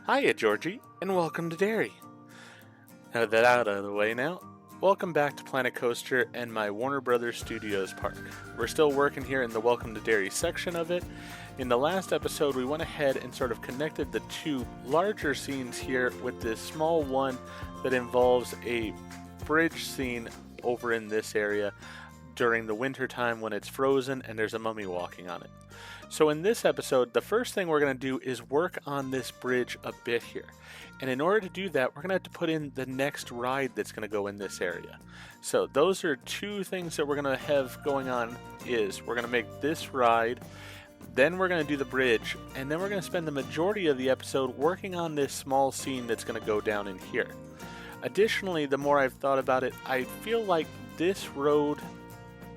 Hiya, Georgie, and welcome to Derry. Now that out of the way now, welcome back to Planet Coaster and my Warner Brothers Studios park. We're still working here in the Welcome to Derry section of it. In the last episode, we went ahead and sort of connected the two larger scenes here with this small one that involves a bridge scene over in this area during the winter time when it's frozen and there's a mummy walking on it. So in this episode, the first thing we're going to do is work on this bridge a bit here. And in order to do that, we're going to have to put in the next ride that's going to go in this area. So those are two things that we're going to have going on is we're going to make this ride, then we're going to do the bridge, and then we're going to spend the majority of the episode working on this small scene that's going to go down in here. Additionally, the more I've thought about it, I feel like this road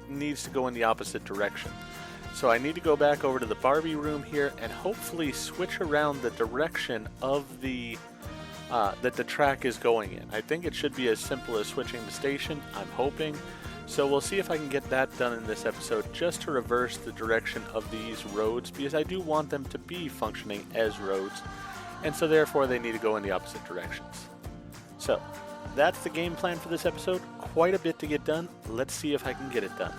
needs to go in the opposite direction. So I need to go back over to the Barbie room here and hopefully switch around the direction of the that the track is going in. I think it should be as simple as switching the station, I'm hoping. So we'll see if I can get that done in this episode, just to reverse the direction of these roads, because I do want them to be functioning as roads, and so therefore they need to go in the opposite directions. So that's the game plan for this episode. Quite a bit to get done. Let's see if I can get it done.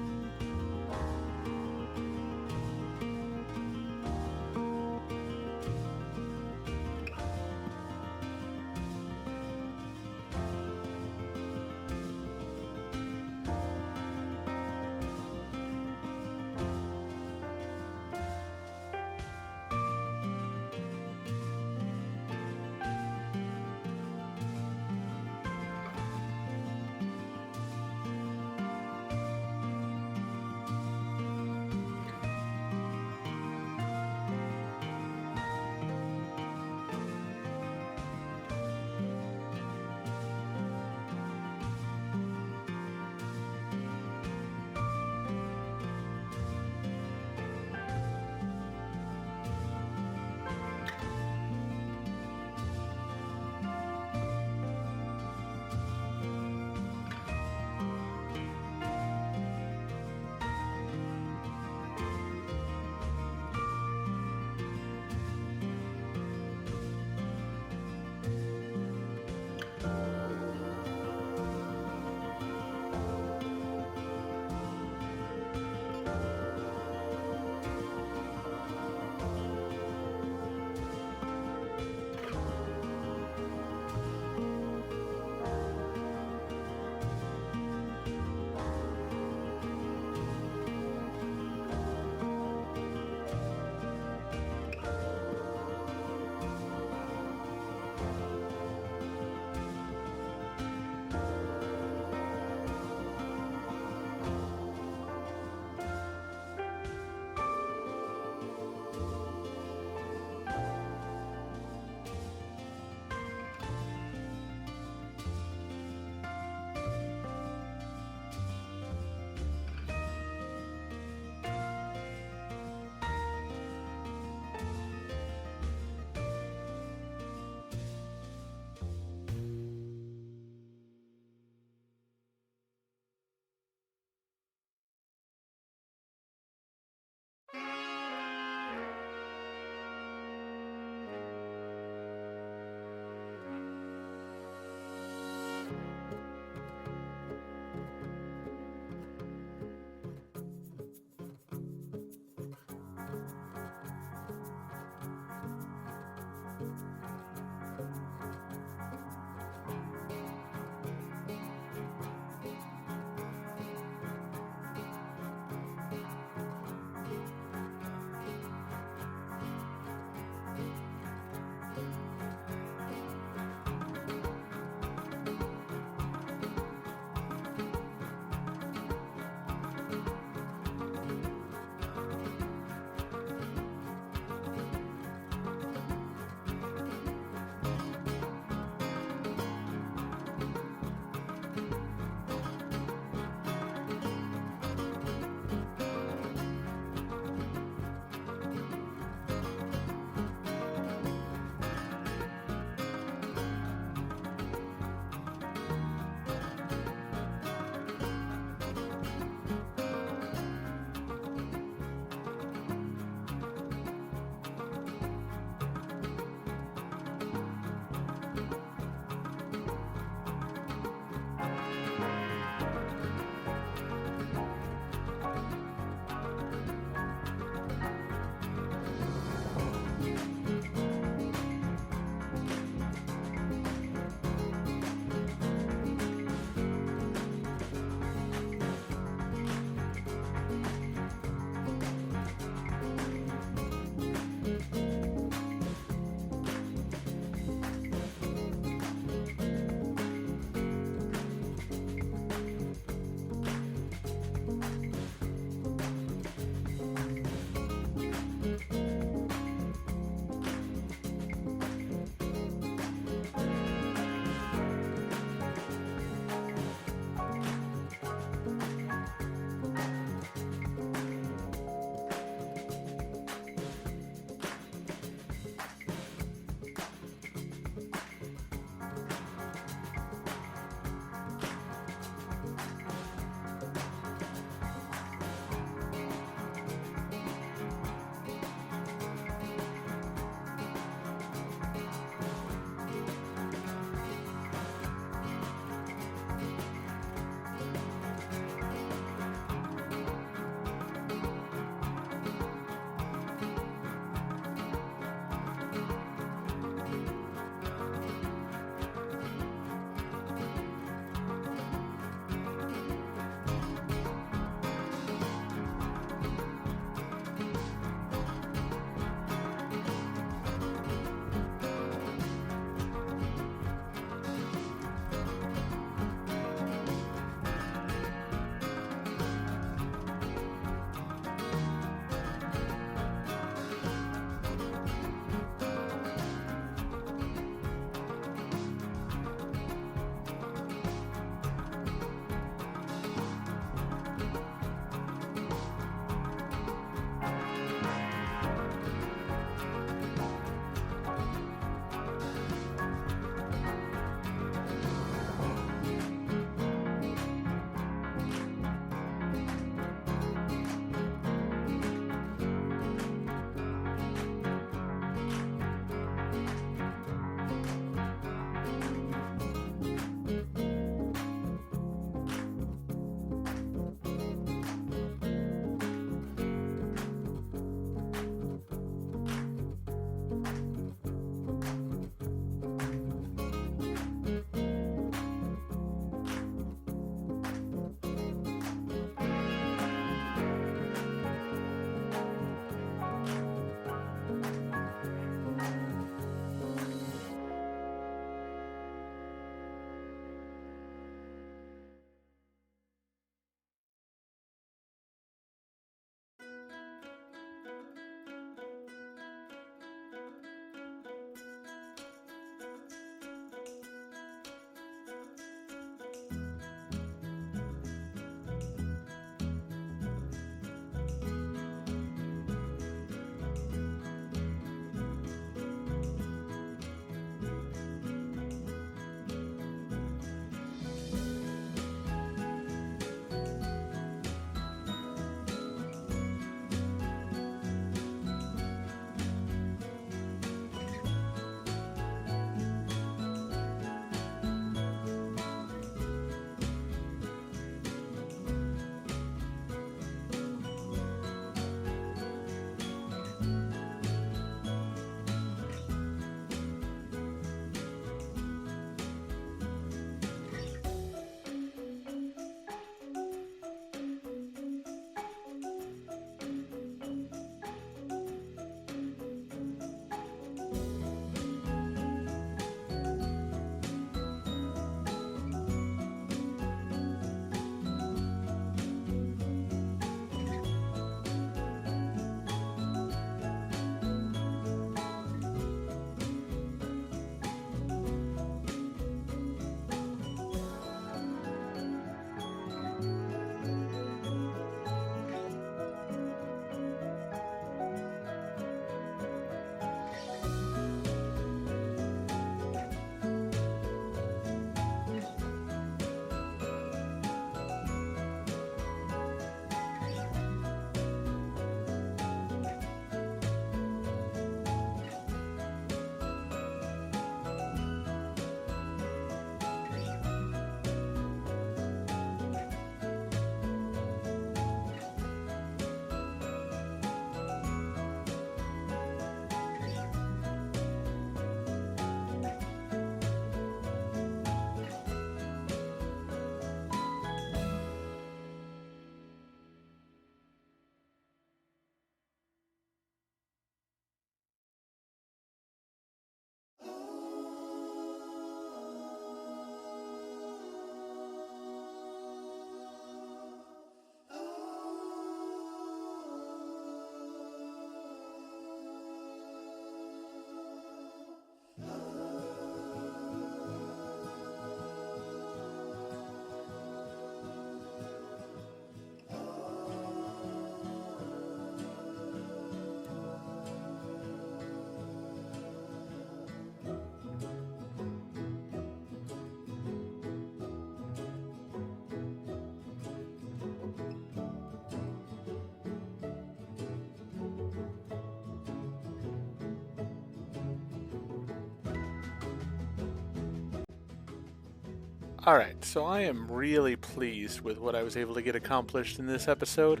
Alright, so I am really pleased with what I was able to get accomplished in this episode.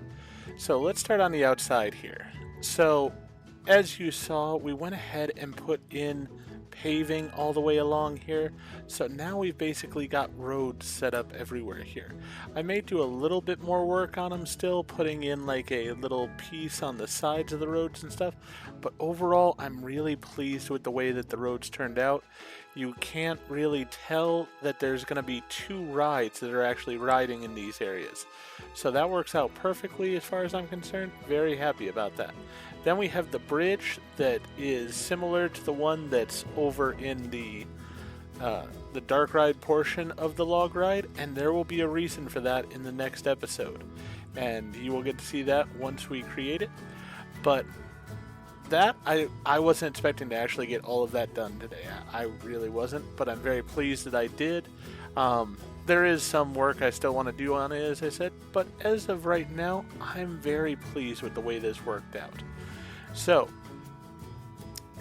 So let's start on the outside here. So, as you saw, we went ahead and put in paving all the way along here. So now we've basically got roads set up everywhere here. I may do a little bit more work on them still, putting in like a little piece on the sides of the roads and stuff. But overall, I'm really pleased with the way that the roads turned out. You can't really tell that there's going to be two rides that are actually riding in these areas. So that works out perfectly as far as I'm concerned. Very happy about that. Then we have the bridge that is similar to the one that's over in the dark ride portion of the log ride, and there will be a reason for that in the next episode. And you will get to see that once we create it. But that, I wasn't expecting to actually get all of that done today. I really wasn't, but I'm very pleased that I did. There is some work I still want to do on it, as I said, but as of right now, I'm very pleased with the way this worked out. So,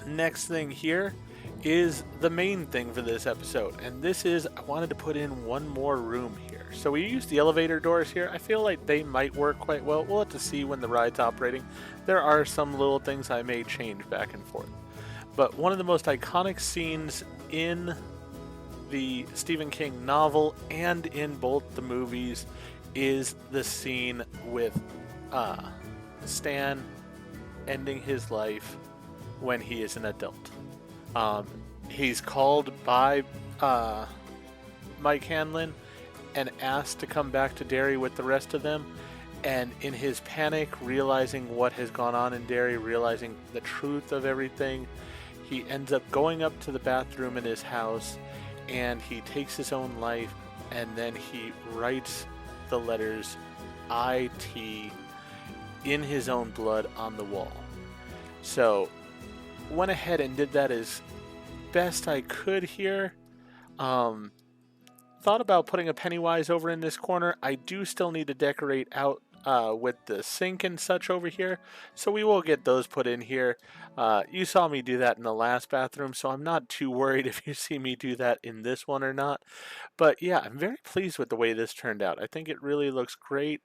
next thing here is the main thing for this episode, and this is I wanted to put in one more room here. So we used the elevator doors here. I feel like they might work quite well. We'll have to see when the ride's operating. There are some little things I may change back and forth. But one of the most iconic scenes in the Stephen King novel and in both the movies is the scene with Stan ending his life when he is an adult. He's called by Mike Hanlon and asked to come back to Derry with the rest of them, and in his panic, realizing what has gone on in Derry, realizing the truth of everything, he ends up going up to the bathroom in his house and he takes his own life, and then he writes the letters IT in his own blood on the wall. So went ahead and did that as best I could here. Thought about putting a Pennywise over in this corner. I do still need to decorate out with the sink and such over here, so we will get those put in here. You saw me do that in the last bathroom, so I'm not too worried if you see me do that in this one or not. But yeah, I'm very pleased with the way this turned out. I think it really looks great,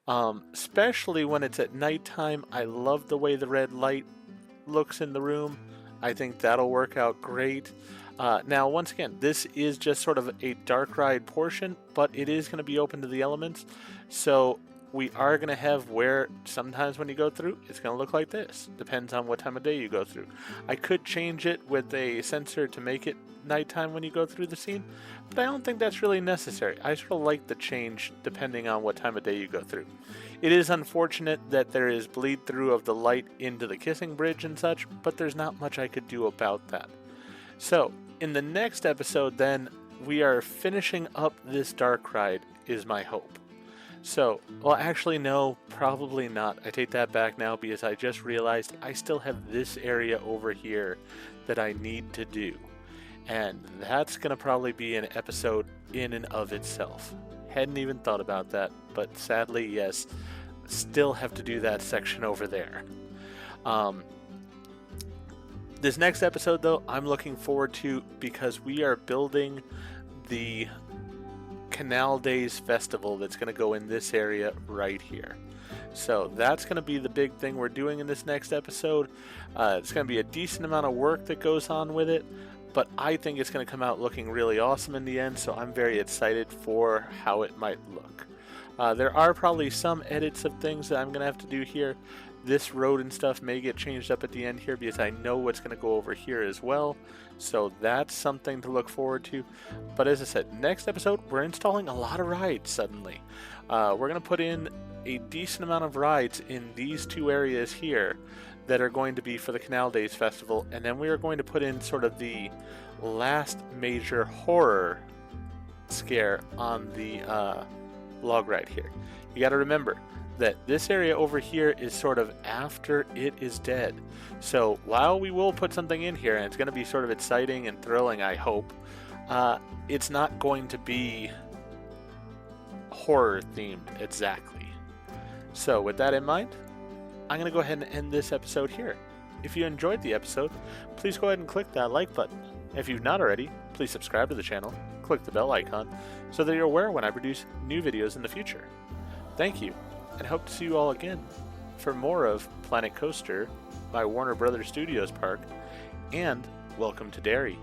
especially when it's at nighttime. I love the way the red light looks in the room. I think that'll work out great. Now, once again, this is just sort of a dark ride portion, but it is going to be open to the elements. So we are going to have where sometimes when you go through, it's going to look like this. Depends on what time of day you go through. I could change it with a sensor to make it nighttime when you go through the scene, but I don't think that's really necessary. I sort of like the change depending on what time of day you go through. It is unfortunate that there is bleed through of the light into the kissing bridge and such, but there's not much I could do about that. So, in the next episode then, we are finishing up this dark ride, is my hope. So, well actually no, probably not. I take that back now because I just realized I still have this area over here that I need to do. And that's going to probably be an episode in and of itself. Hadn't even thought about that, but sadly, yes, still have to do that section over there. This next episode, though, I'm looking forward to because we are building the Canal Days Festival that's going to go in this area right here. So that's going to be the big thing we're doing in this next episode. It's going to be a decent amount of work that goes on with it, but I think it's going to come out looking really awesome in the end, so I'm very excited for how it might look. There are probably some edits of things that I'm going to have to do here. This road and stuff may get changed up at the end here because I know what's going to go over here as well. So that's something to look forward to. But as I said, next episode, we're installing a lot of rides suddenly. We're going to put in a decent amount of rides in these two areas here that are going to be for the Canal Days Festival. And then we are going to put in sort of the last major horror scare on the log ride here. You got to remember that this area over here is sort of after it is dead. So while we will put something in here and it's going to be sort of exciting and thrilling, I hope, it's not going to be horror themed exactly. So with that in mind, I'm going to go ahead and end this episode here. If you enjoyed the episode, please go ahead and click that like button. If you've not already, please subscribe to the channel, click the bell icon so that you're aware when I produce new videos in the future. Thank you, and hope to see you all again for more of Planet Coaster by Warner Brothers Studios Park and Welcome to Derry.